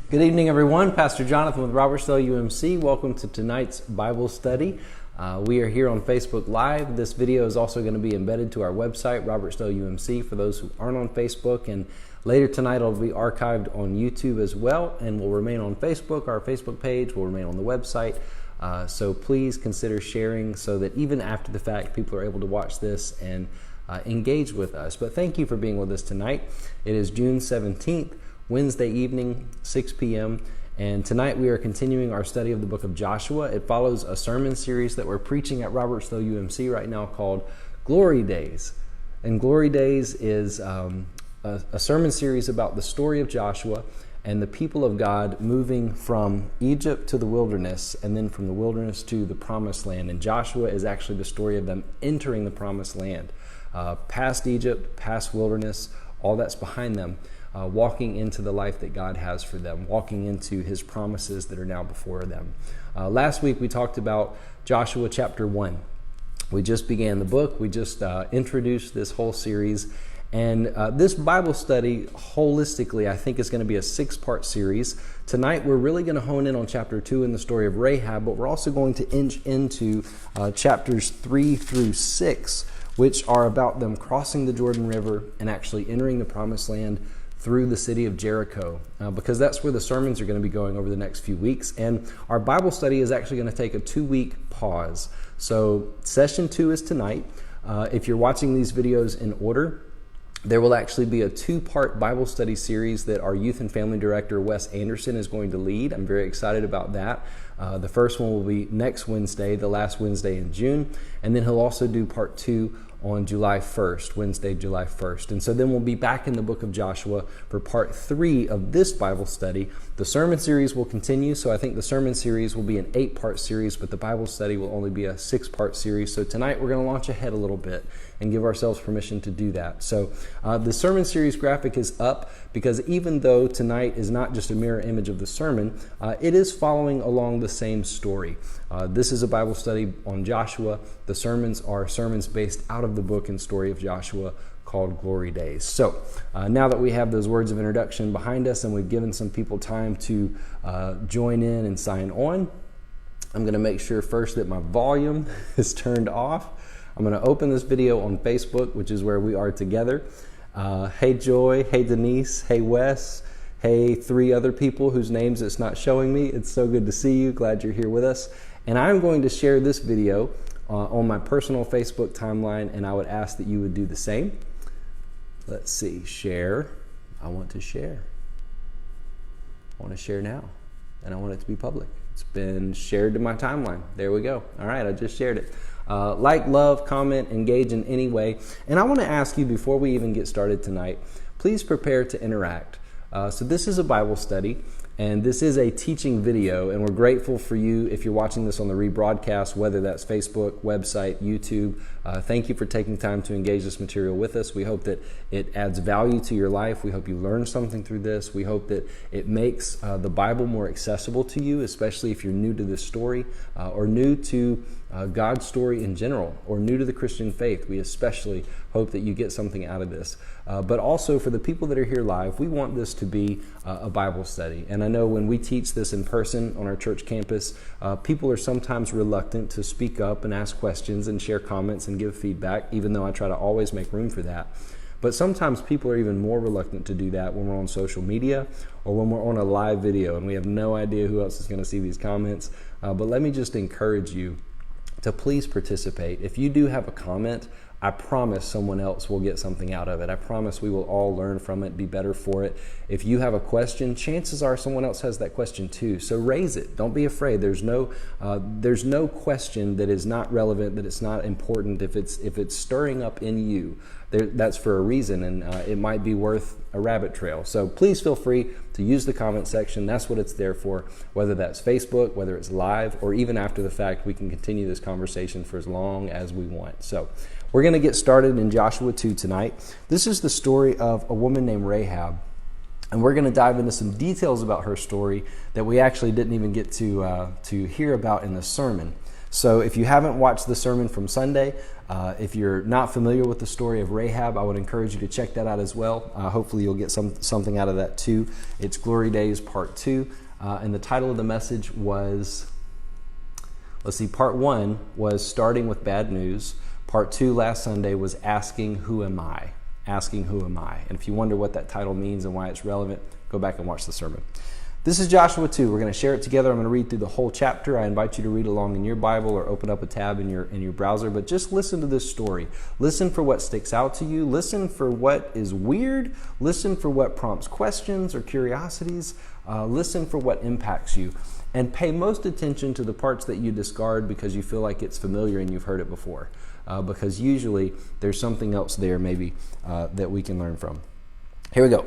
Good evening, everyone. Pastor Jonathan with Robertsdale UMC. Welcome to tonight's Bible study. We are here on Facebook Live. This video is also going to be embedded to our website, Robertsdale UMC, for those who aren't on Facebook. And later tonight, it'll be archived on YouTube as well and will remain on Facebook. Our Facebook page will remain on the website. So please consider sharing so that even after the fact, people are able to watch this and engage with us. But thank you for being with us tonight. It is June 17th. Wednesday evening, 6 p.m. And tonight we are continuing our study of the book of Joshua. It follows a sermon series that we're preaching at Robertsdale UMC right now called Glory Days. And Glory Days is a sermon series about the story of Joshua and the people of God moving from Egypt to the wilderness and then from the wilderness to the promised land. And Joshua is actually the story of them entering the promised land. Past Egypt, past wilderness, all that's behind them. Walking into the life that God has for them, walking into His promises that are now before them. Last week we talked about Joshua chapter 1. We just began the book. We just introduced this whole series. And this Bible study, holistically, I think is going to be a 6-part series. Tonight we're really going to hone in on chapter 2 in the story of Rahab, but we're also going to inch into chapters 3 through 6, which are about them crossing the Jordan River and actually entering the promised land through the city of Jericho, because that's where the sermons are going to be going over the next few weeks. And our Bible study is actually going to take a 2-week pause. So session 2 is tonight. If you're watching these videos in order, there will actually be a 2-part Bible study series that our youth and family director, Wes Anderson, is going to lead. I'm very excited about that. The first one will be next Wednesday, the last Wednesday in June. And then he'll also do part 2 on July 1st, Wednesday, July 1st. And so then we'll be back in the book of Joshua for part 3 of this Bible study. The sermon series will continue, so I think the sermon series will be an 8-part series, but the Bible study will only be a 6-part series. So tonight we're going to launch ahead a little bit and give ourselves permission to do that. So the sermon series graphic is up because even though tonight is not just a mirror image of the sermon, it is following along the same story. This is a Bible study on Joshua. The sermons are sermons based out of the book and story of Joshua called Glory Days. So now that we have those words of introduction behind us and we've given some people time to join in and sign on, I'm going to make sure first that my volume is turned off. I'm going to open this video on Facebook, which is where we are together. Hey Joy, hey Denise, hey Wes, hey 3 other people whose names it's not showing me. It's so good to see you. Glad you're here with us. And I'm going to share this video on my personal Facebook timeline, and I would ask that you would do the same. Let's see, share. I want to share. I want to share now, and I want it to be public. It's been shared to my timeline. There we go. All right, I just shared it. Like, love, comment, engage in any way. And I want to ask you before we even get started tonight, please prepare to interact. So this is a Bible study, and this is a teaching video, and we're grateful for you if you're watching this on the rebroadcast, whether that's Facebook, website, YouTube. Thank you for taking time to engage this material with us. We hope that it adds value to your life. We hope you learn something through this. We hope that it makes the Bible more accessible to you, especially if you're new to this story or new to God's story in general, or new to the Christian faith. We especially hope that you get something out of this. But also for the people that are here live, we want this to be a Bible study. And I know when we teach this in person on our church campus, people are sometimes reluctant to speak up and ask questions and share comments and give feedback, even though I try to always make room for that. But sometimes people are even more reluctant to do that when we're on social media or when we're on a live video and we have no idea who else is going to see these comments. But let me just encourage you to please participate. If you do have a comment, I promise someone else will get something out of it. I promise we will all learn from it, be better for it. If you have a question, chances are someone else has that question too. So raise it. Don't be afraid. There's no question that is not relevant, that it's not important. If it's stirring up in you, that's for a reason, and it might be worth a rabbit trail. So please feel free to use the comment section. That's what it's there for. Whether that's Facebook, whether it's live, or even after the fact, we can continue this conversation for as long as we want. So we're going to get started in Joshua 2 tonight. This is the story of a woman named Rahab. And we're going to dive into some details about her story that we actually didn't even get to hear about in the sermon. So if you haven't watched the sermon from Sunday, if you're not familiar with the story of Rahab, I would encourage you to check that out as well. Hopefully you'll get something out of that too. It's Glory Days Part 2. And the title of the message was, Part 1 was Starting with Bad News. Part 2 last Sunday was Asking Who Am I? Asking Who Am I? And if you wonder what that title means and why it's relevant, go back and watch the sermon. This is Joshua 2. We're going to share it together. I'm going to read through the whole chapter. I invite you to read along in your Bible or open up a tab in your browser, but just listen to this story. Listen for what sticks out to you. Listen for what is weird. Listen for what prompts questions or curiosities. Listen for what impacts you. And pay most attention to the parts that you discard because you feel like it's familiar and you've heard it before. Because usually there's something else there maybe that we can learn from. Here we go.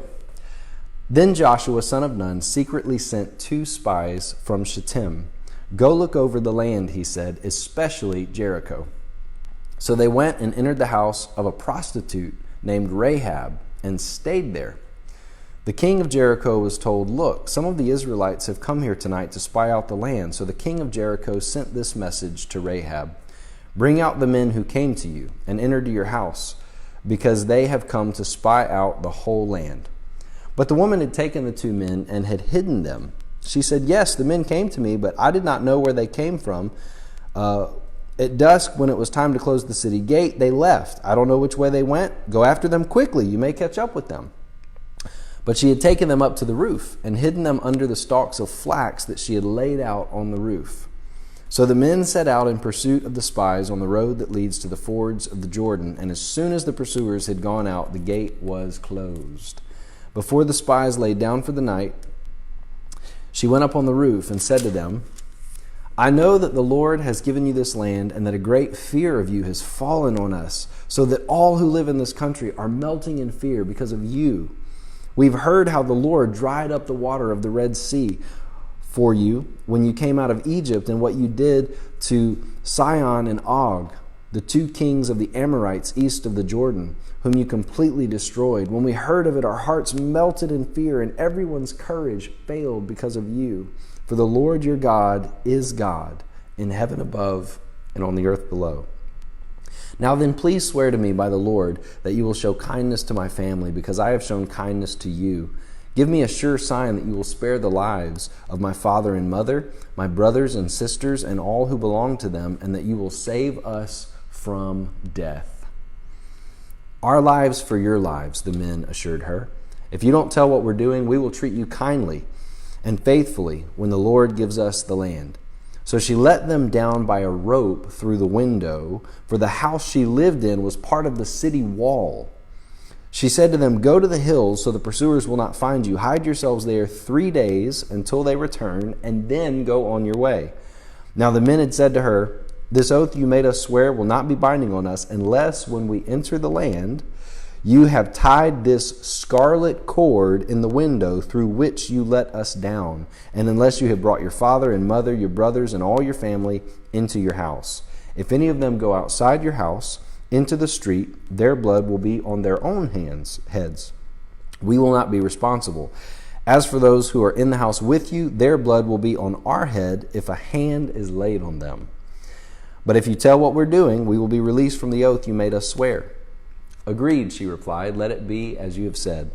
Then Joshua, son of Nun, secretly sent 2 spies from Shittim. Go look over the land, he said, especially Jericho. So they went and entered the house of a prostitute named Rahab and stayed there. The king of Jericho was told, look, some of the Israelites have come here tonight to spy out the land. So the king of Jericho sent this message to Rahab. Bring out the men who came to you and entered your house, because they have come to spy out the whole land. But the woman had taken the 2 men and had hidden them. She said, yes, the men came to me, but I did not know where they came from. At dusk, when it was time to close the city gate, they left. I don't know which way they went. Go after them quickly. You may catch up with them. But she had taken them up to the roof and hidden them under the stalks of flax that she had laid out on the roof. So the men set out in pursuit of the spies on the road that leads to the fords of the Jordan. And as soon as the pursuers had gone out, the gate was closed. Before the spies lay down for the night, she went up on the roof and said to them, I know that the Lord has given you this land and that a great fear of you has fallen on us, so that all who live in this country are melting in fear because of you. We've heard how the Lord dried up the water of the Red Sea for you when you came out of Egypt, and what you did to Sihon and Og, the 2 kings of the Amorites east of the Jordan, whom you completely destroyed. When we heard of it, our hearts melted in fear, and everyone's courage failed because of you. For the Lord your God is God, in heaven above and on the earth below. Now then, please swear to me by the Lord that you will show kindness to my family, because I have shown kindness to you. Give me a sure sign that you will spare the lives of my father and mother, my brothers and sisters, and all who belong to them, and that you will save us from death. Our lives for your lives, the men assured her. If you don't tell what we're doing, we will treat you kindly and faithfully when the Lord gives us the land. So she let them down by a rope through the window, for the house she lived in was part of the city wall. She said to them, go to the hills so the pursuers will not find you. Hide yourselves there 3 days until they return, and then go on your way. Now the men had said to her, this oath you made us swear will not be binding on us unless when we enter the land, you have tied this scarlet cord in the window through which you let us down, and unless you have brought your father and mother, your brothers, and all your family into your house. If any of them go outside your house into the street, their blood will be on their own heads. We will not be responsible. As for those who are in the house with you, their blood will be on our head if a hand is laid on them. But if you tell what we're doing, we will be released from the oath you made us swear. Agreed, she replied. Let it be as you have said.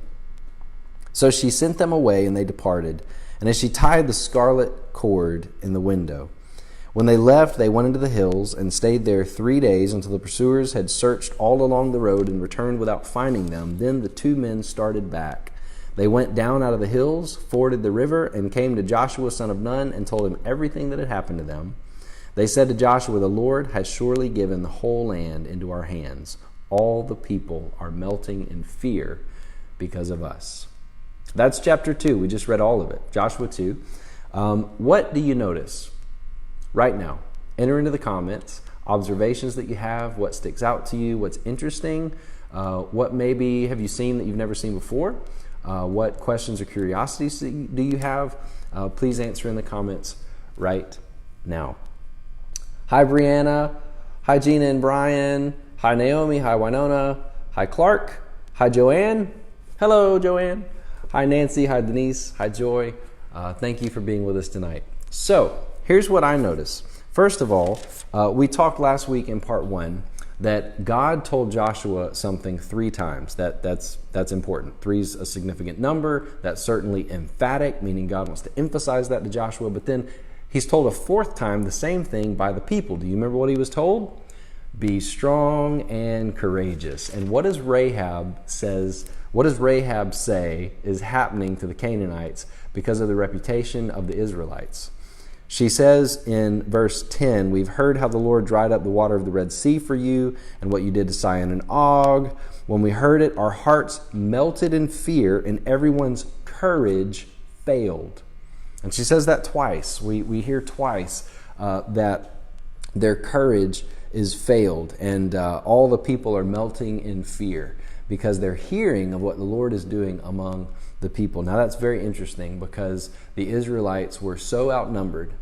So she sent them away, and they departed. And as she tied the scarlet cord in the window, when they left, they went into the hills and stayed there 3 days until the pursuers had searched all along the road and returned without finding them. Then the 2 men started back. They went down out of the hills, forded the river, and came to Joshua, son of Nun, and told him everything that had happened to them. They said to Joshua, the Lord has surely given the whole land into our hands. All the people are melting in fear because of us. That's chapter 2. We just read all of it. Joshua 2. What do you notice right now? Enter into the comments observations that you have, what sticks out to you, what's interesting, what maybe have you seen that you've never seen before, what questions or curiosities do you have. Please answer in the comments right now. Hi, Brianna. Hi, Gina and Brian. Hi, Naomi. Hi, Winona. Hi, Clark. Hi, Joanne. Hello, Joanne. Hi, Nancy. Hi, Denise. Hi, Joy. Thank you for being with us tonight. So here's what I notice. First of all, we talked last week in part 1 that God told Joshua something 3 times. That's important. 3 is a significant number. That's certainly emphatic, meaning God wants to emphasize that to Joshua. But then he's told a 4th time the same thing by the people. Do you remember what he was told? Be strong and courageous. And what does Rahab say is happening to the Canaanites because of the reputation of the Israelites? She says in verse 10, we've heard how the Lord dried up the water of the Red Sea for you and what you did to Sihon and Og. When we heard it, our hearts melted in fear and everyone's courage failed. And she says that twice. We hear twice that their courage is failed, and all the people are melting in fear because they're hearing of what the Lord is doing among the people. Now that's very interesting because the Israelites were so outnumbered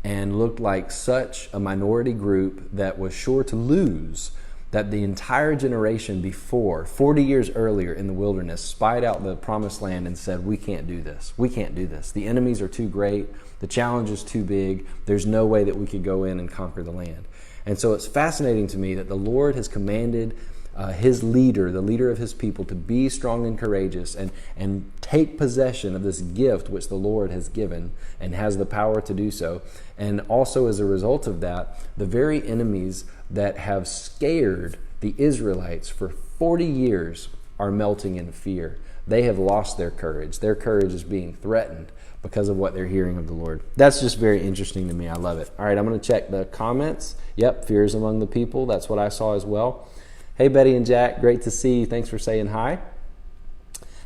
and looked like such a minority group that was sure to lose that the entire generation before, 40 years earlier in the wilderness, spied out the promised land and said, we can't do this. We can't do this. The enemies are too great. The challenge is too big. There's no way that we could go in and conquer the land. And so it's fascinating to me that the Lord has commanded his leader, the leader of his people, to be strong and courageous and take possession of this gift which the Lord has given and has the power to do so. And also as a result of that, the very enemies that have scared the Israelites for 40 years are melting in fear. They have lost their courage. Their courage is being threatened because of what they're hearing of the Lord. That's just very interesting to me. I love it. All right, I'm going to check the comments. Yep, fears among the people. That's what I saw as well. Hey, Betty and Jack, great to see you. Thanks for saying hi.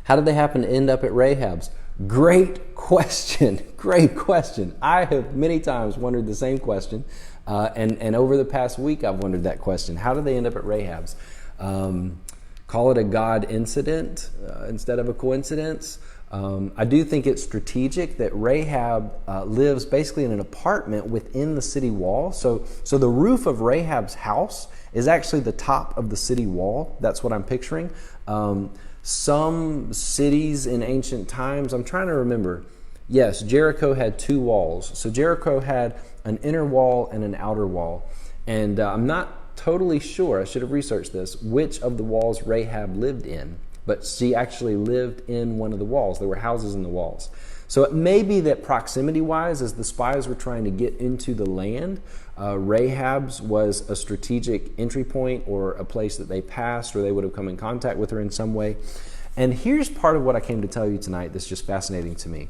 How did they happen to end up at Rahab's? Great question. Great question. I have many times wondered the same question. And over the past week, I've wondered that question. How did they end up at Rahab's? Call it a God incident instead of a coincidence. I do think it's strategic that Rahab lives basically in an apartment within the city wall. So the roof of Rahab's house is actually the top of the city wall. That's what I'm picturing. Some cities in ancient times, I'm trying to remember. Yes, Jericho had 2 walls. So Jericho had an inner wall and an outer wall. And I'm not totally sure, I should have researched this, which of the walls Rahab lived in. But she actually lived in one of the walls. There were houses in the walls. So it may be that proximity-wise, as the spies were trying to get into the land, Rahab's was a strategic entry point or a place that they passed, or they would have come in contact with her in some way. And here's part of what I came to tell you tonight that's just fascinating to me.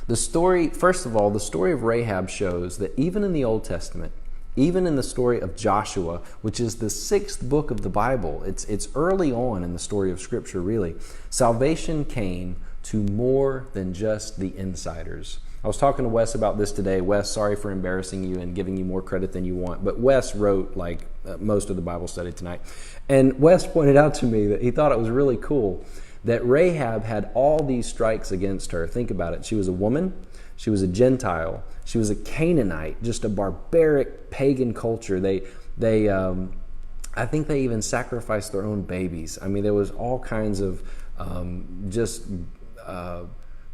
The story, first of all, the story of Rahab shows that even in the Old Testament, even in the story of Joshua, which is the 6th book of the Bible, it's early on in the story of Scripture, really. Salvation came to more than just the insiders. I was talking to Wes about this today. Wes, sorry for embarrassing you and giving you more credit than you want, but Wes wrote most of the Bible study tonight. And Wes pointed out to me that he thought it was really cool that Rahab had all these strikes against her. Think about it. She was a woman. She was a Gentile. She was a Canaanite, just a barbaric pagan culture. I think they even sacrificed their own babies. I mean, there was all kinds of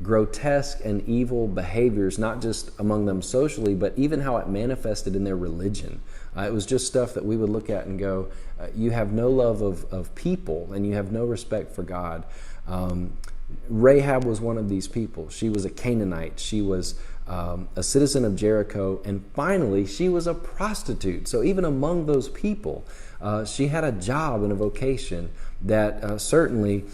grotesque and evil behaviors, not just among them socially, but even how it manifested in their religion. It was just stuff that we would look at and go, you have no love of people and you have no respect for God. Rahab was one of these people. She was a Canaanite. She was a citizen of Jericho. And finally, she was a prostitute. So even among those people, she had a job and a vocation that certainly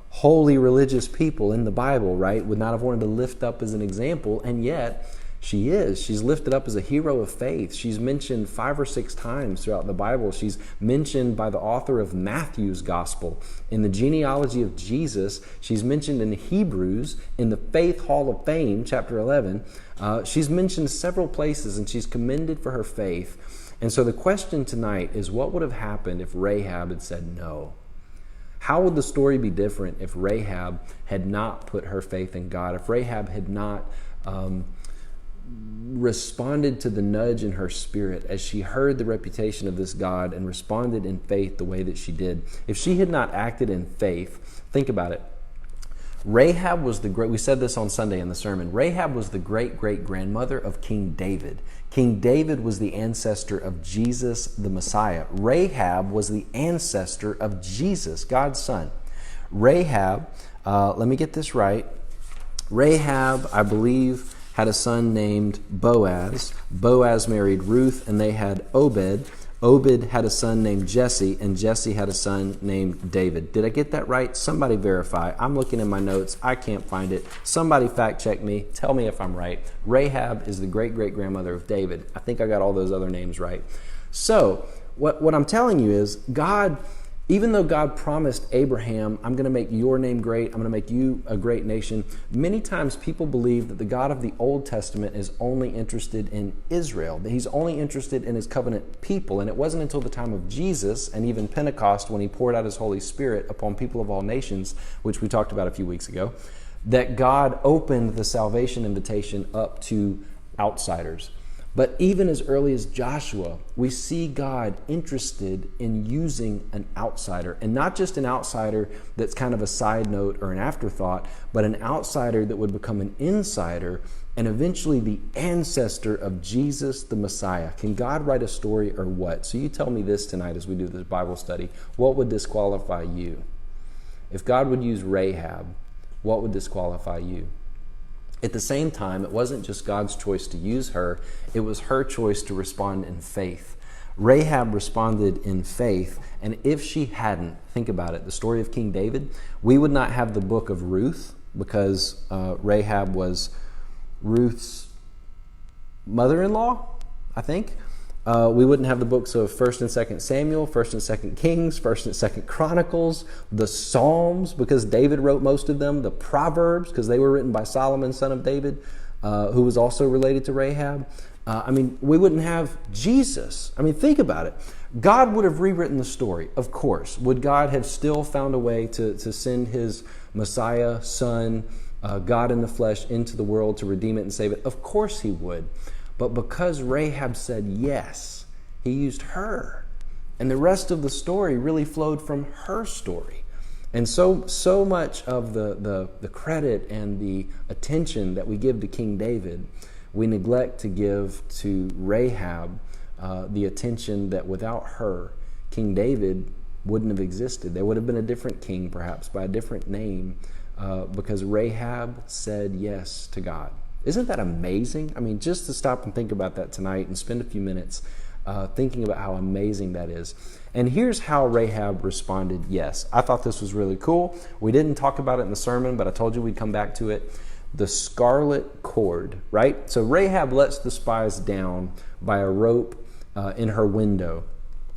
holy religious people in the Bible, right, would not have wanted to lift up as an example. And yet, she is. She's lifted up as a hero of faith. She's mentioned 5 or 6 times throughout the Bible. She's mentioned by the author of Matthew's Gospel. In the genealogy of Jesus, she's mentioned in Hebrews, in the Faith Hall of Fame, chapter 11. She's mentioned several places, and she's commended for her faith. And so the question tonight is, what would have happened if Rahab had said no? How would the story be different if Rahab had not put her faith in God, if Rahab had not responded to the nudge in her spirit as she heard the reputation of this God and responded in faith the way that she did? If she had not acted in faith, think about it. Rahab was we said this on Sunday in the sermon, Rahab was the great-great-grandmother of King David. King David was the ancestor of Jesus, the Messiah. Rahab was the ancestor of Jesus, God's son. Rahab, let me get this right. Rahab, I believe, had a son named Boaz. Boaz married Ruth, and they had Obed. Obed had a son named Jesse, and Jesse had a son named David. Did I get that right? Somebody verify. I'm looking in my notes. I can't find it. Somebody fact check me. Tell me if I'm right. Rahab is the great-great-grandmother of David. I think I got all those other names right. So what I'm telling you is God, even though God promised Abraham, I'm going to make your name great, I'm going to make you a great nation, many times people believe that the God of the Old Testament is only interested in Israel, that he's only interested in his covenant people. And it wasn't until the time of Jesus and even Pentecost, when he poured out his Holy Spirit upon people of all nations, which we talked about a few weeks ago, that God opened the salvation invitation up to outsiders. But even as early as Joshua, we see God interested in using an outsider, and not just an outsider that's kind of a side note or an afterthought, but an outsider that would become an insider and eventually the ancestor of Jesus, the Messiah. Can God write a story or what? So you tell me this tonight as we do this Bible study. What would disqualify you? If God would use Rahab, what would disqualify you? At the same time, it wasn't just God's choice to use her, it was her choice to respond in faith. Rahab responded in faith, and if she hadn't, think about it, the story of King David, we would not have the book of Ruth, because Rahab was Ruth's mother-in-law, I think. We wouldn't have the books of 1st and 2nd Samuel, 1st and 2nd Kings, 1st and 2nd Chronicles, the Psalms, because David wrote most of them, the Proverbs, because they were written by Solomon, son of David, who was also related to Rahab. We wouldn't have Jesus. Think about it. God would have rewritten the story, of course. Would God have still found a way to send his Messiah, son, God in the flesh, into the world to redeem it and save it? Of course he would. But because Rahab said yes, he used her. And the rest of the story really flowed from her story. And so much of the credit and the attention that we give to King David, we neglect to give to Rahab the attention that without her, King David wouldn't have existed. There would have been a different king, perhaps, by a different name, because Rahab said yes to God. Isn't that amazing? Just to stop and think about that tonight and spend a few minutes thinking about how amazing that is. And here's how Rahab responded yes. I thought this was really cool. We didn't talk about it in the sermon, but I told you we'd come back to it. The scarlet cord, right? So Rahab lets the spies down by a rope in her window,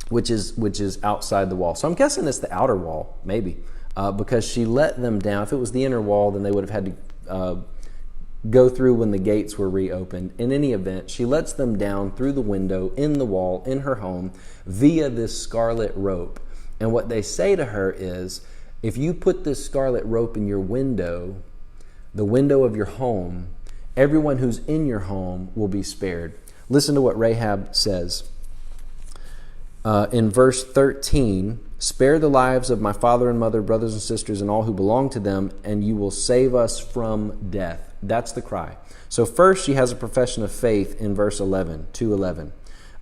which is outside the wall. So I'm guessing it's the outer wall, maybe, because she let them down. If it was the inner wall, then they would have had to go through when the gates were reopened. In any event, she lets them down through the window, in the wall, in her home, via this scarlet rope. And what they say to her is, if you put this scarlet rope in your window, the window of your home, everyone who's in your home will be spared. Listen to what Rahab says. In verse 13, spare the lives of my father and mother, brothers and sisters, and all who belong to them, and you will save us from death. That's the cry. So first she has a profession of faith in verse 11, 2:11.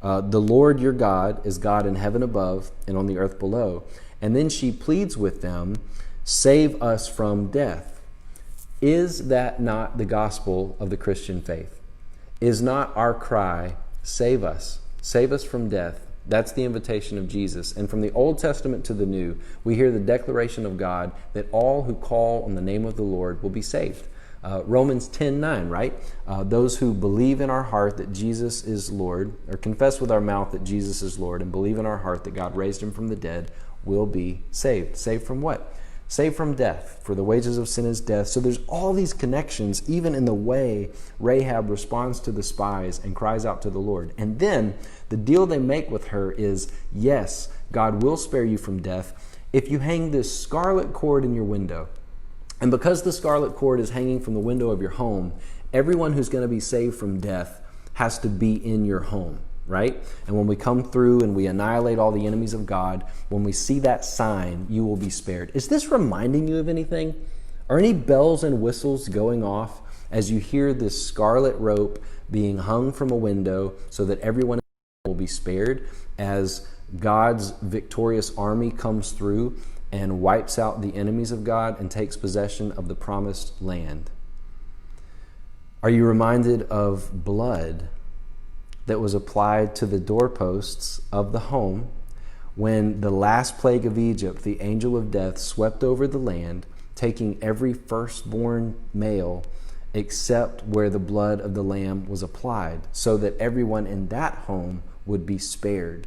The Lord your God is God in heaven above and on the earth below. And then she pleads with them, save us from death. Is that not the gospel of the Christian faith? Is not our cry, save us from death? That's the invitation of Jesus. And from the Old Testament to the New, we hear the declaration of God that all who call on the name of the Lord will be saved. Romans 10:9, right? Those who believe in our heart that Jesus is Lord, or confess with our mouth that Jesus is Lord, and believe in our heart that God raised him from the dead, will be saved. Saved from what? Saved from death. For the wages of sin is death. So there's all these connections, even in the way Rahab responds to the spies and cries out to the Lord. And then the deal they make with her is, yes, God will spare you from death if you hang this scarlet cord in your window. And because the scarlet cord is hanging from the window of your home, everyone who's going to be saved from death has to be in your home, right? And when we come through and we annihilate all the enemies of God, when we see that sign, you will be spared. Is this reminding you of anything? Are any bells and whistles going off as you hear this scarlet rope being hung from a window so that everyone will be spared as God's victorious army comes through and wipes out the enemies of God and takes possession of the promised land? Are you reminded of blood that was applied to the doorposts of the home when the last plague of Egypt, the angel of death, swept over the land, taking every firstborn male except where the blood of the lamb was applied, so that everyone in that home would be spared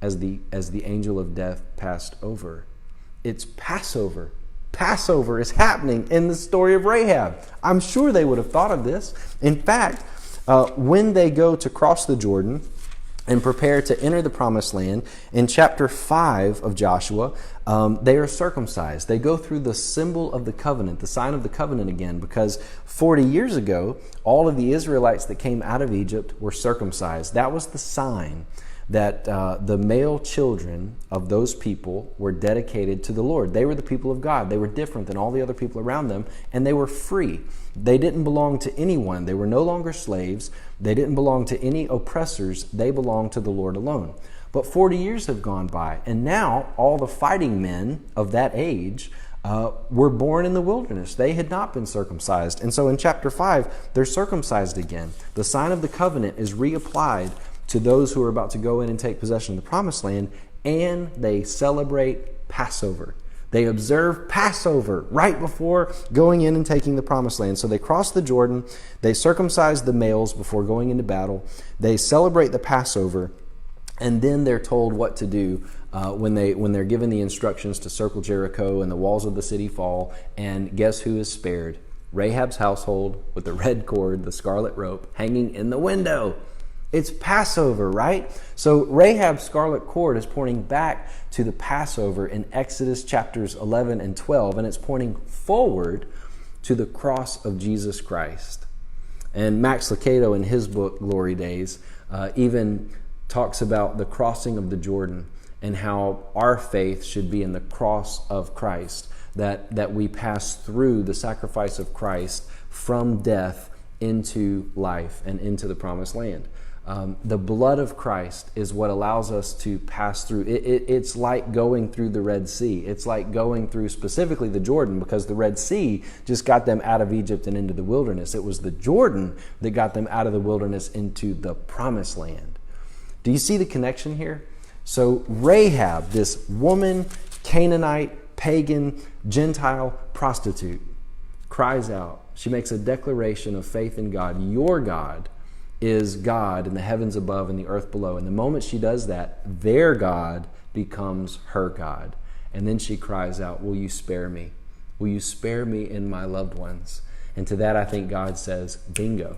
as the angel of death passed over? It's Passover. Passover is happening in the story of Rahab. I'm sure they would have thought of this. In fact, when they go to cross the Jordan and prepare to enter the promised land, in chapter 5 of Joshua, they are circumcised. They go through the symbol of the covenant, the sign of the covenant again, because 40 years ago, all of the Israelites that came out of Egypt were circumcised. That was the sign that the male children of those people were dedicated to the Lord. They were the people of God. They were different than all the other people around them, and they were free. They didn't belong to anyone. They were no longer slaves. They didn't belong to any oppressors. They belonged to the Lord alone. But 40 years have gone by, and now all the fighting men of that age were born in the wilderness. They had not been circumcised. And so in chapter 5, they're circumcised again. The sign of the covenant is reapplied to those who are about to go in and take possession of the promised land, and they celebrate Passover. They observe Passover right before going in and taking the promised land. So they cross the Jordan, they circumcise the males before going into battle, they celebrate the Passover, and then they're told what to do when they're given the instructions to circle Jericho and the walls of the city fall. And guess who is spared? Rahab's household with the red cord, the scarlet rope, hanging in the window. It's Passover, right? So Rahab's scarlet cord is pointing back to the Passover in Exodus chapters 11 and 12, and it's pointing forward to the cross of Jesus Christ. And Max Lucado, in his book, Glory Days, even talks about the crossing of the Jordan and how our faith should be in the cross of Christ, that we pass through the sacrifice of Christ from death into life and into the promised land. The blood of Christ is what allows us to pass through. It's like going through the Red Sea. It's like going through specifically the Jordan, because the Red Sea just got them out of Egypt and into the wilderness. It was the Jordan that got them out of the wilderness into the promised land. Do you see the connection here? So Rahab, this woman, Canaanite, pagan, Gentile prostitute, cries out. She makes a declaration of faith in God. Your God is God in the heavens above and the earth below. And the moment she does that, their God becomes her God. And then she cries out, will you spare me? Will you spare me and my loved ones? And to that, I think God says, bingo.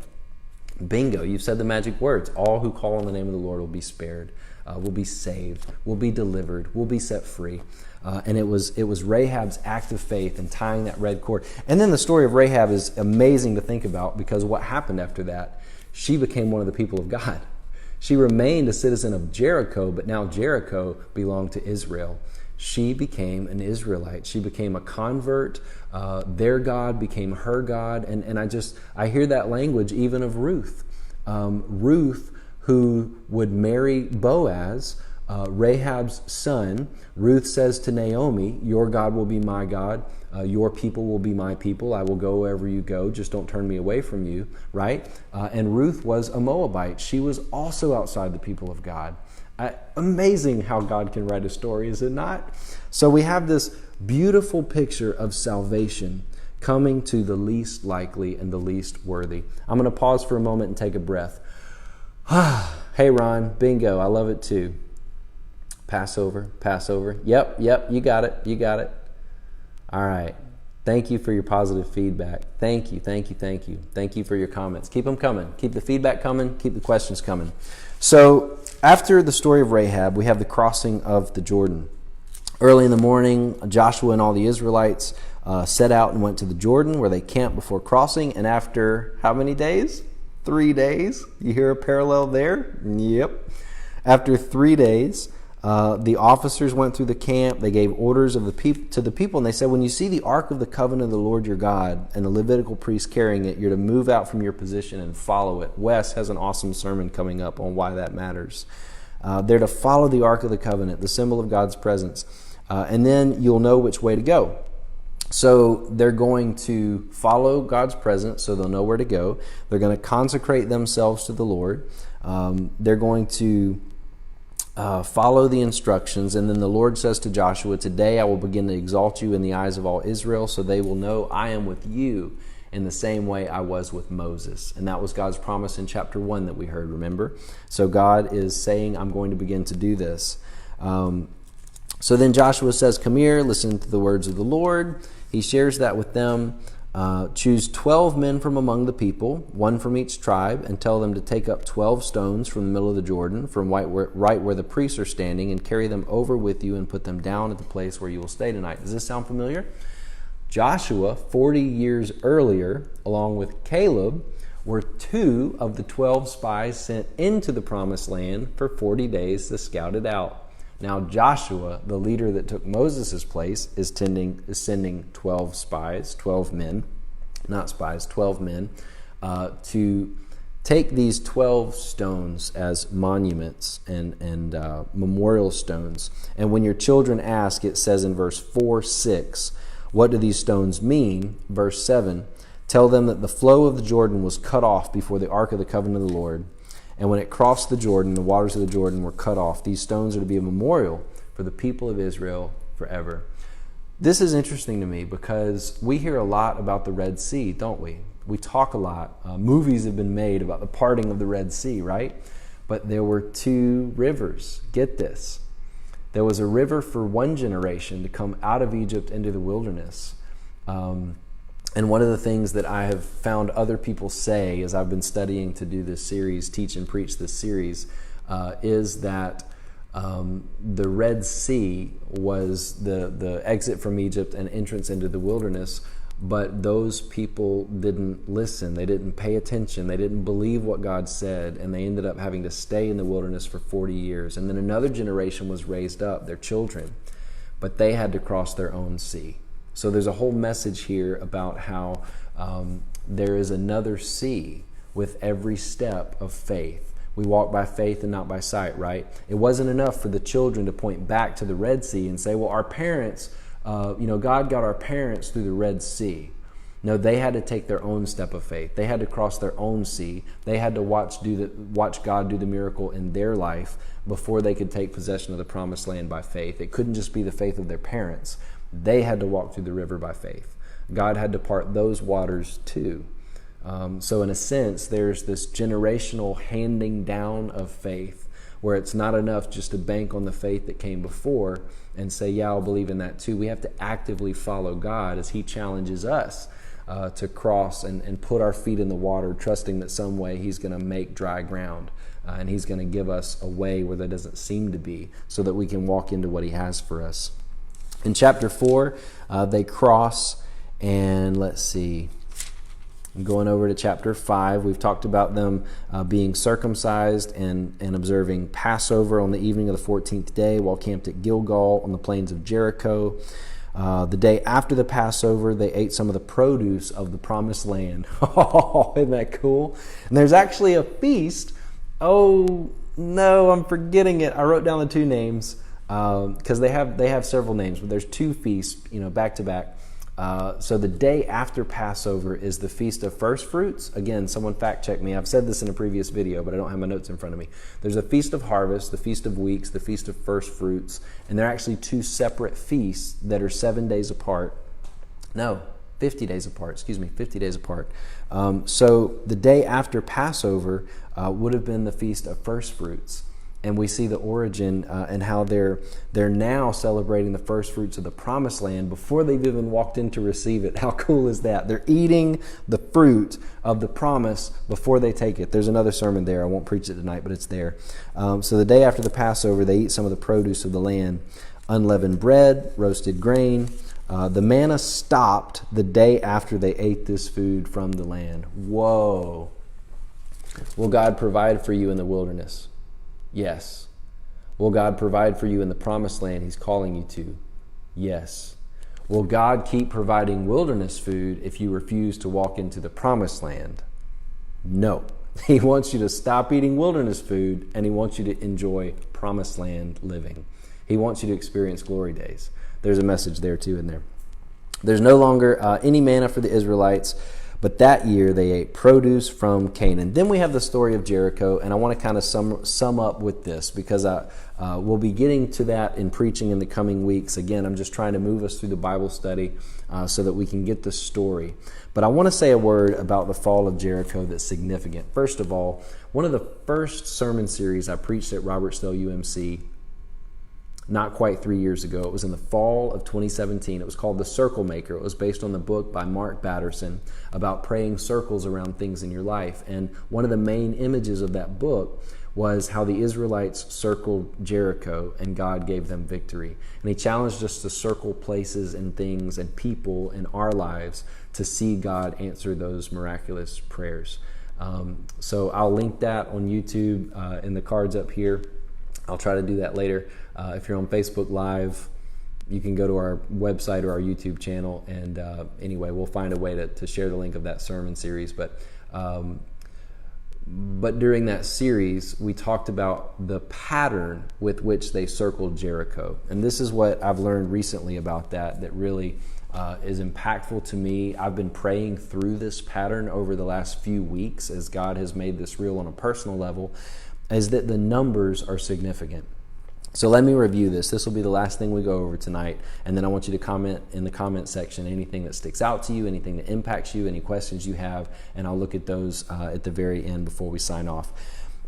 Bingo, you've said the magic words. All who call on the name of the Lord will be spared, will be saved, will be delivered, will be set free. And it was Rahab's act of faith in tying that red cord. And then the story of Rahab is amazing to think about, because what happened after that, she became one of the people of God. She remained a citizen of Jericho, but now Jericho belonged to Israel. She became an Israelite. She became a convert. Their God became her God. And I hear that language even of Ruth. Ruth, who would marry Boaz, Rahab's son. Ruth says to Naomi, your God will be my God. Your people will be my people. I will go wherever you go. Just don't turn me away from you, right? And Ruth was a Moabite. She was also outside the people of God. Amazing how God can write a story, is it not? So we have this beautiful picture of salvation coming to the least likely and the least worthy. I'm going to pause for a moment and take a breath. Hey, Ron, bingo. I love it too. Passover. Yep, you got it. All right. Thank you for your positive feedback. Thank you. Thank you for your comments. Keep them coming. Keep the feedback coming. Keep the questions coming. So after the story of Rahab, we have the crossing of the Jordan. Early in the morning, Joshua and all the Israelites set out and went to the Jordan, where they camped before crossing. And after how many days? 3 days. You hear a parallel there? Yep. After 3 days, the officers went through the camp. They gave orders to the people, and they said, when you see the Ark of the Covenant of the Lord your God and the Levitical priest carrying it, you're to move out from your position and follow it. Wes has an awesome sermon coming up on why that matters. They're to follow the Ark of the Covenant, the symbol of God's presence, and then you'll know which way to go. So they're going to follow God's presence, so they'll know where to go. They're going to consecrate themselves to the Lord. They're going to follow the instructions, and then the Lord says to Joshua, today I will begin to exalt you in the eyes of all Israel, so they will know I am with you in the same way I was with Moses. And that was God's promise in chapter 1 that we heard, remember? So God is saying, I'm going to begin to do this. So then Joshua says, come here, listen to the words of the Lord. He shares that with them. Choose 12 men from among the people, one from each tribe, and tell them to take up 12 stones from the middle of the Jordan, from right where the priests are standing, and carry them over with you and put them down at the place where you will stay tonight. Does this sound familiar? Joshua, 40 years earlier, along with Caleb, were 2 of the 12 spies sent into the promised land for 40 days to scout it out. Now Joshua, the leader that took Moses' place, is sending 12 spies, 12 men, not spies, 12 men, to take these 12 stones as monuments and memorial stones. And when your children ask, it says in verse 4-6, what do these stones mean? Verse 7, tell them that the flow of the Jordan was cut off before the Ark of the Covenant of the Lord. And when it crossed the Jordan, the waters of the Jordan were cut off. These stones are to be a memorial for the people of Israel forever. This is interesting to me because we hear a lot about the Red Sea, don't we? We talk a lot. Movies have been made about the parting of the Red Sea, right? But there were 2 rivers. Get this. There was a river for one generation to come out of Egypt into the wilderness. And one of the things that I have found other people say as I've been studying to do this series, teach and preach this series, is that the Red Sea was the exit from Egypt and entrance into the wilderness, but those people didn't listen. They didn't pay attention. They didn't believe what God said, and they ended up having to stay in the wilderness for 40 years. And then another generation was raised up, their children, but they had to cross their own sea. So there's a whole message here about how there is another sea with every step of faith. We walk by faith and not by sight, right? It wasn't enough for the children to point back to the Red Sea and say, well, our parents, God got our parents through the Red Sea. No, they had to take their own step of faith. They had to cross their own sea. They had to watch God do the miracle in their life before they could take possession of the promised land by faith. It couldn't just be the faith of their parents. They had to walk through the river by faith. God had to part those waters too. So in a sense, there's this generational handing down of faith where it's not enough just to bank on the faith that came before and say, yeah, I'll believe in that too. We have to actively follow God as He challenges us to cross and put our feet in the water, trusting that some way He's going to make dry ground and He's going to give us a way where there doesn't seem to be, so that we can walk into what He has for us. In chapter 4, they cross, and let's see, I'm going over to chapter 5. We've talked about them being circumcised and observing Passover on the evening of the 14th day while camped at Gilgal on the plains of Jericho. The day after the Passover, they ate some of the produce of the promised land. Oh, isn't that cool? And there's actually a feast. Oh, no, I'm forgetting it. I wrote down the 2 names. Because they have several names, but there's 2 feasts, back to back. So the day after Passover is the Feast of First Fruits. Again, someone fact check me. I've said this in a previous video, but I don't have my notes in front of me. There's a Feast of Harvest, the Feast of Weeks, the Feast of First Fruits, and they're actually 2 separate feasts that are 7 days apart. No, 50 days apart. 50 days apart. So the day after Passover would have been the Feast of First Fruits. And we see the origin and how they're now celebrating the first fruits of the promised land before they've even walked in to receive it. How cool is that? They're eating the fruit of the promise before they take it. There's another sermon there. I won't preach it tonight, but it's there. So the day after the Passover, they eat some of the produce of the land. Unleavened bread, roasted grain. The manna stopped the day after they ate this food from the land. Whoa. Will God provide for you in the wilderness? Yes. Will God provide for you in the promised land He's calling you to? Yes. Will God keep providing wilderness food if you refuse to walk into the promised land? No. He wants you to stop eating wilderness food, and He wants you to enjoy promised land living. He wants you to experience glory days. There's a message there too in there. There's no longer any manna for the Israelites, but that year they ate produce from Canaan. Then we have the story of Jericho, and I want to kind of sum up with this, because we'll be getting to that in preaching in the coming weeks. Again, I'm just trying to move us through the Bible study so that we can get the story. But I want to say a word about the fall of Jericho that's significant. First of all, one of the first sermon series I preached at Robertsdale UMC not quite 3 years ago. It was in the fall of 2017. It was called The Circle Maker. It was based on the book by Mark Batterson about praying circles around things in your life. And one of the main images of that book was how the Israelites circled Jericho and God gave them victory. And he challenged us to circle places and things and people in our lives to see God answer those miraculous prayers. So I'll link that on YouTube in the cards up here. I'll try to do that later. If you're on Facebook Live, you can go to our website or our YouTube channel, and anyway, we'll find a way to share the link of that sermon series. But during that series, we talked about the pattern with which they circled Jericho. And this is what I've learned recently about that really is impactful to me. I've been praying through this pattern over the last few weeks as God has made this real on a personal level, is that the numbers are significant. So let me review this. This will be the last thing we go over tonight. And then I want you to comment in the comment section anything that sticks out to you, anything that impacts you, any questions you have, and I'll look at those at the very end before we sign off.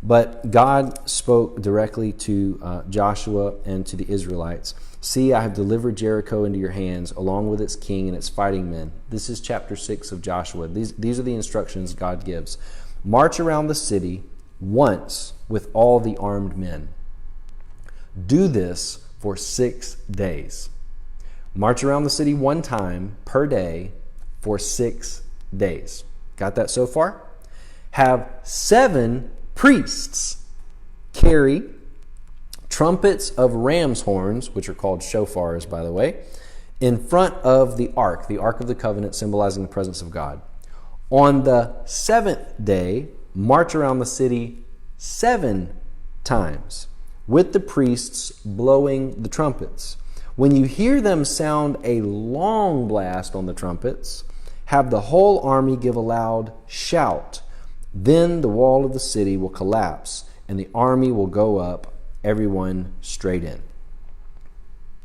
But God spoke directly to Joshua and to the Israelites. See, I have delivered Jericho into your hands, along with its king and its fighting men. This is chapter 6 of Joshua. These are the instructions God gives. March around the city once with all the armed men. Do this for 6 days. March around the city one time per day for 6 days. Got that so far? Have 7 priests carry trumpets of ram's horns, which are called shofars, by the way, in front of the Ark of the Covenant, symbolizing the presence of God. On the 7th day, march around the city 7 times, with the priests blowing the trumpets. When you hear them sound a long blast on the trumpets, have the whole army give a loud shout. Then the wall of the city will collapse, and the army will go up, everyone straight in.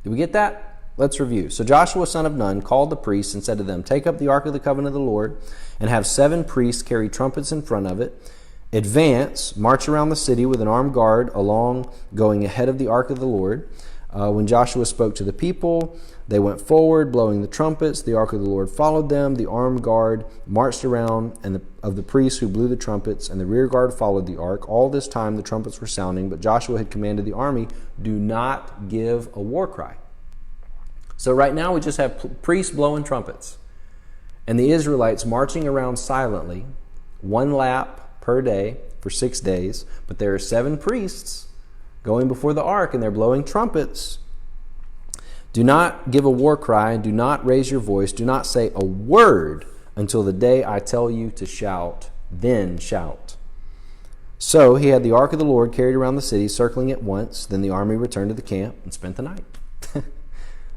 Did we get that? Let's review. So Joshua, son of Nun, called the priests and said to them, take up the Ark of the Covenant of the Lord, and have 7 priests carry trumpets in front of it. Advance, march around the city with an armed guard along, going ahead of the Ark of the Lord. When Joshua spoke to the people, they went forward, blowing the trumpets. The Ark of the Lord followed them. The armed guard marched around, and of the priests who blew the trumpets, and the rear guard followed the Ark. All this time the trumpets were sounding, but Joshua had commanded the army, do not give a war cry. So right now we just have priests blowing trumpets, and the Israelites marching around silently, one lap per day for 6 days, but there are 7 priests going before the ark and they're blowing trumpets. Do not give a war cry and do not raise your voice. Do not say a word until the day I tell you to shout, then shout. So he had the ark of the Lord carried around the city, circling it once. Then the army returned to the camp and spent the night.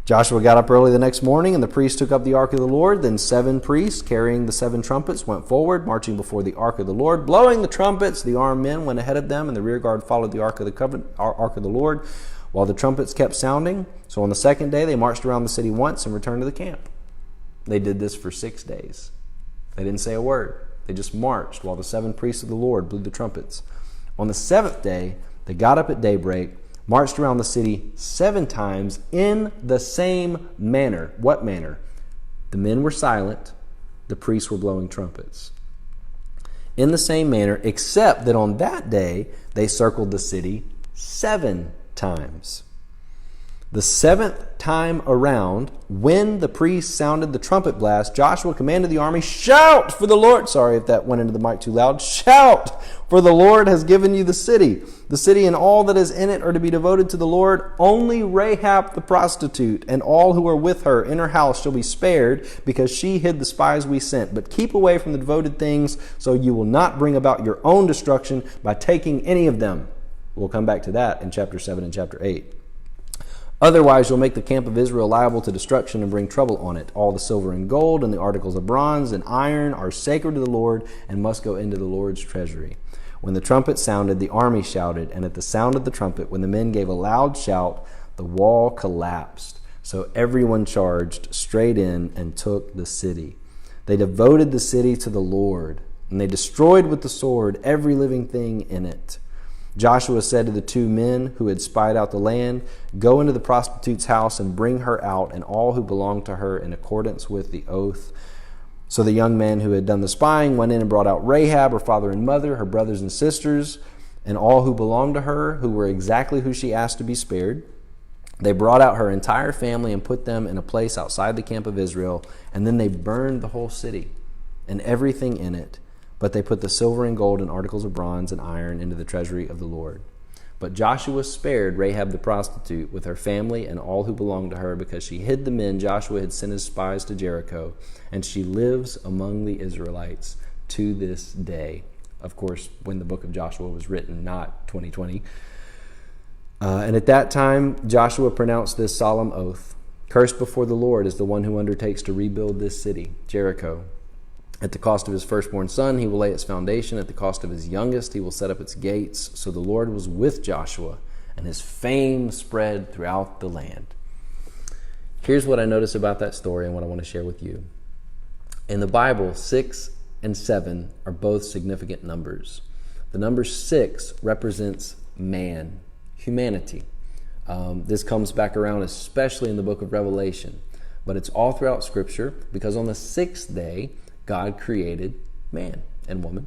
Joshua got up early the next morning, and the priests took up the Ark of the Lord. Then 7 priests, carrying the 7 trumpets, went forward, marching before the Ark of the Lord, blowing the trumpets. The armed men went ahead of them, and the rear guard followed the Ark of the Covenant, Ark of the Lord, while the trumpets kept sounding. So on the 2nd day, they marched around the city once and returned to the camp. They did this for 6 days. They didn't say a word. They just marched while the 7 priests of the Lord blew the trumpets. On the 7th day, they got up at daybreak, marched around the city 7 times in the same manner. What manner? The men were silent, the priests were blowing trumpets. In the same manner, except that on that day they circled the city 7 times. The 7th time around, when the priests sounded the trumpet blast, Joshua commanded the army, shout for the Lord. Sorry if that went into the mic too loud. Shout for the Lord has given you the city. The city and all that is in it are to be devoted to the Lord. Only Rahab the prostitute and all who are with her in her house shall be spared, because she hid the spies we sent. But keep away from the devoted things, so you will not bring about your own destruction by taking any of them. We'll come back to that in chapter 7 and chapter 8. Otherwise, you'll make the camp of Israel liable to destruction and bring trouble on it. All the silver and gold and the articles of bronze and iron are sacred to the Lord and must go into the Lord's treasury. When the trumpet sounded, the army shouted, and at the sound of the trumpet, when the men gave a loud shout, the wall collapsed. So everyone charged straight in and took the city. They devoted the city to the Lord, and they destroyed with the sword every living thing in it. Joshua said to the 2 men who had spied out the land, "Go into the prostitute's house and bring her out and all who belong to her in accordance with the oath." So the young men who had done the spying went in and brought out Rahab, her father and mother, her brothers and sisters, and all who belonged to her, who were exactly who she asked to be spared. They brought out her entire family and put them in a place outside the camp of Israel, and then they burned the whole city and everything in it. But they put the silver and gold and articles of bronze and iron into the treasury of the Lord. But Joshua spared Rahab the prostitute with her family and all who belonged to her, because she hid the men Joshua had sent as spies to Jericho, and she lives among the Israelites to this day. Of course, when the book of Joshua was written, not 2020. And at that time, Joshua pronounced this solemn oath: "Cursed before the Lord is the one who undertakes to rebuild this city, Jericho. At the cost of his firstborn son, he will lay its foundation. At the cost of his youngest, he will set up its gates." So the Lord was with Joshua, and his fame spread throughout the land. Here's what I notice about that story and what I want to share with you. In the Bible, 6 and 7 are both significant numbers. The number 6 represents man, humanity. This comes back around especially in the book of Revelation, but it's all throughout Scripture, because on the 6th day, God created man and woman.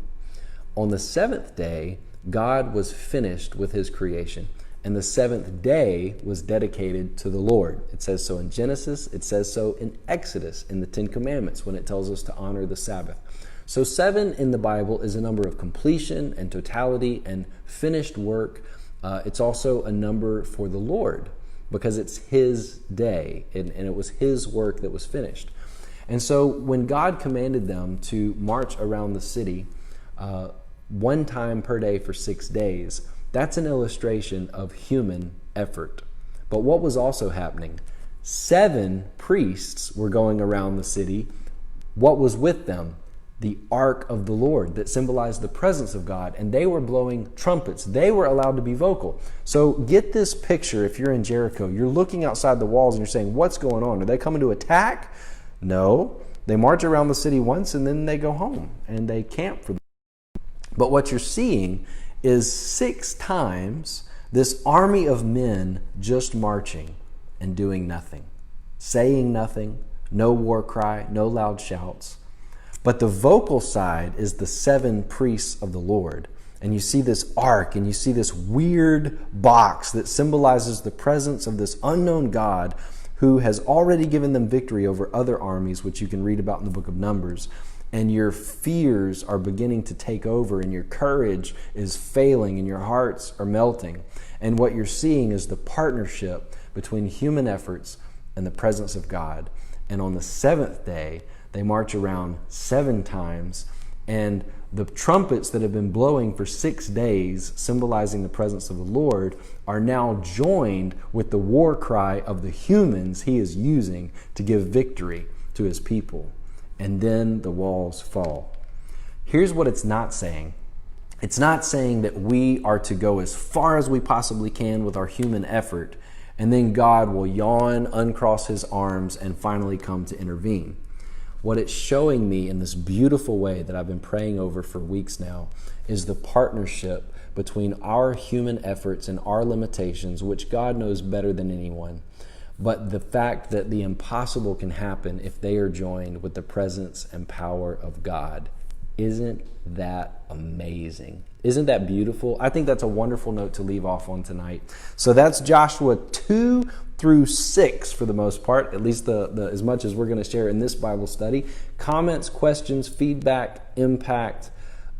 On the 7th day, God was finished with his creation, and the 7th day was dedicated to the Lord. It says so in Genesis, it says so in Exodus, in the 10 Commandments, when it tells us to honor the Sabbath. So 7 in the Bible is a number of completion and totality and finished work. It's also a number for the Lord, because it's his day, and it was his work that was finished. And so when God commanded them to march around the city 1 time per day for 6 days, that's an illustration of human effort. But what was also happening? 7 priests were going around the city. What was with them? The ark of the Lord that symbolized the presence of God, and they were blowing trumpets. They were allowed to be vocal. So get this picture. If you're in Jericho, you're looking outside the walls and you're saying, what's going on? Are they coming to attack? No, they march around the city once and then they go home and they camp for the day. But what you're seeing is 6 times this army of men just marching and doing nothing, saying nothing, no war cry, no loud shouts. But the vocal side is the 7 priests of the Lord. And you see this ark and you see this weird box that symbolizes the presence of this unknown God who has already given them victory over other armies, which you can read about in the book of Numbers. And your fears are beginning to take over, and your courage is failing, and your hearts are melting. And what you're seeing is the partnership between human efforts and the presence of God. And on the 7th day, they march around 7 times, and the trumpets that have been blowing for 6 days, symbolizing the presence of the Lord, are now joined with the war cry of the humans he is using to give victory to his people. And then the walls fall. Here's what it's not saying. It's not saying that we are to go as far as we possibly can with our human effort, and then God will yawn, uncross his arms, and finally come to intervene. What it's showing me in this beautiful way that I've been praying over for weeks now is the partnership between our human efforts and our limitations, which God knows better than anyone, but the fact that the impossible can happen if they are joined with the presence and power of God. Isn't that amazing? Isn't that beautiful? I think that's a wonderful note to leave off on tonight. So that's Joshua 2 through 6 for the most part, at least the as much as we're going to share in this Bible study. Comments, questions, feedback, impact,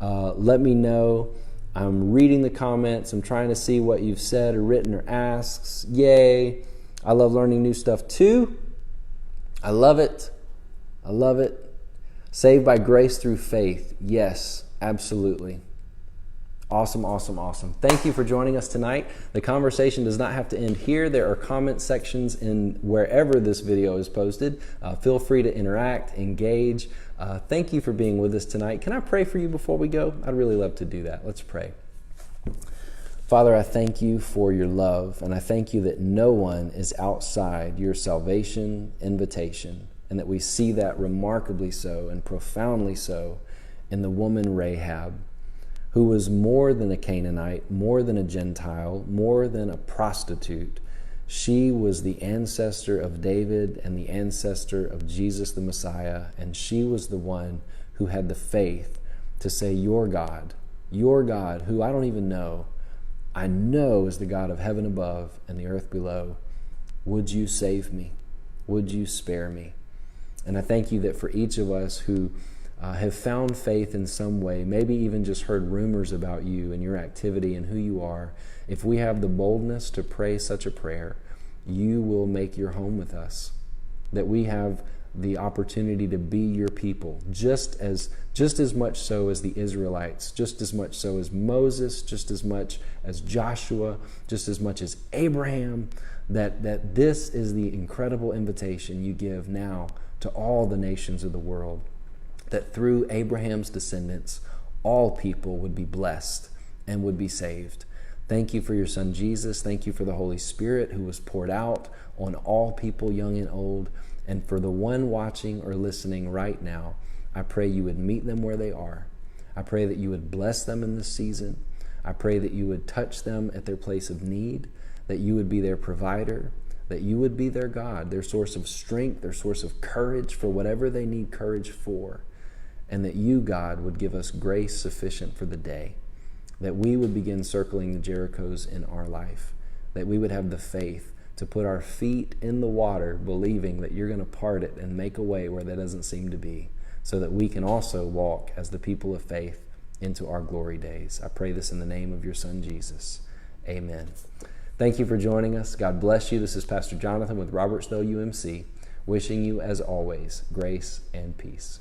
let me know. I'm reading the comments. I'm trying to see what you've said or written or asked. Yay. I love learning new stuff too. I love it. I love it. Saved by grace through faith. Yes, absolutely. Awesome, awesome, awesome. Thank you for joining us tonight. The conversation does not have to end here. There are comment sections in wherever this video is posted. Feel free to interact, engage. Thank you for being with us tonight. Can I pray for you before we go? I'd really love to do that. Let's pray. Father, I thank you for your love, and I thank you that no one is outside your salvation invitation, and that we see that remarkably so and profoundly so in the woman Rahab, who was more than a Canaanite, more than a Gentile, more than a prostitute. She was the ancestor of David and the ancestor of Jesus the Messiah, and she was the one who had the faith to say, your God, who I don't even know, I know is the God of heaven above and the earth below. Would you save me? Would you spare me? And I thank you that for each of us who have found faith in some way, maybe even just heard rumors about you and your activity and who you are, if we have the boldness to pray such a prayer, you will make your home with us. That we have the opportunity to be your people, just as much so as the Israelites, just as much so as Moses, just as much as Joshua, just as much as Abraham, that this is the incredible invitation you give now to all the nations of the world, that through Abraham's descendants, all people would be blessed and would be saved. Thank you for your son, Jesus. Thank you for the Holy Spirit who was poured out on all people, young and old. And for the one watching or listening right now, I pray you would meet them where they are. I pray that you would bless them in this season. I pray that you would touch them at their place of need, that you would be their provider, that you would be their God, their source of strength, their source of courage for whatever they need courage for. And that you, God, would give us grace sufficient for the day, that we would begin circling the Jerichos in our life, that we would have the faith to put our feet in the water, believing that you're going to part it and make a way where there doesn't seem to be, so that we can also walk as the people of faith into our glory days. I pray this in the name of your son, Jesus. Amen. Thank you for joining us. God bless you. This is Pastor Jonathan with Robertsdale UMC, wishing you, as always, grace and peace.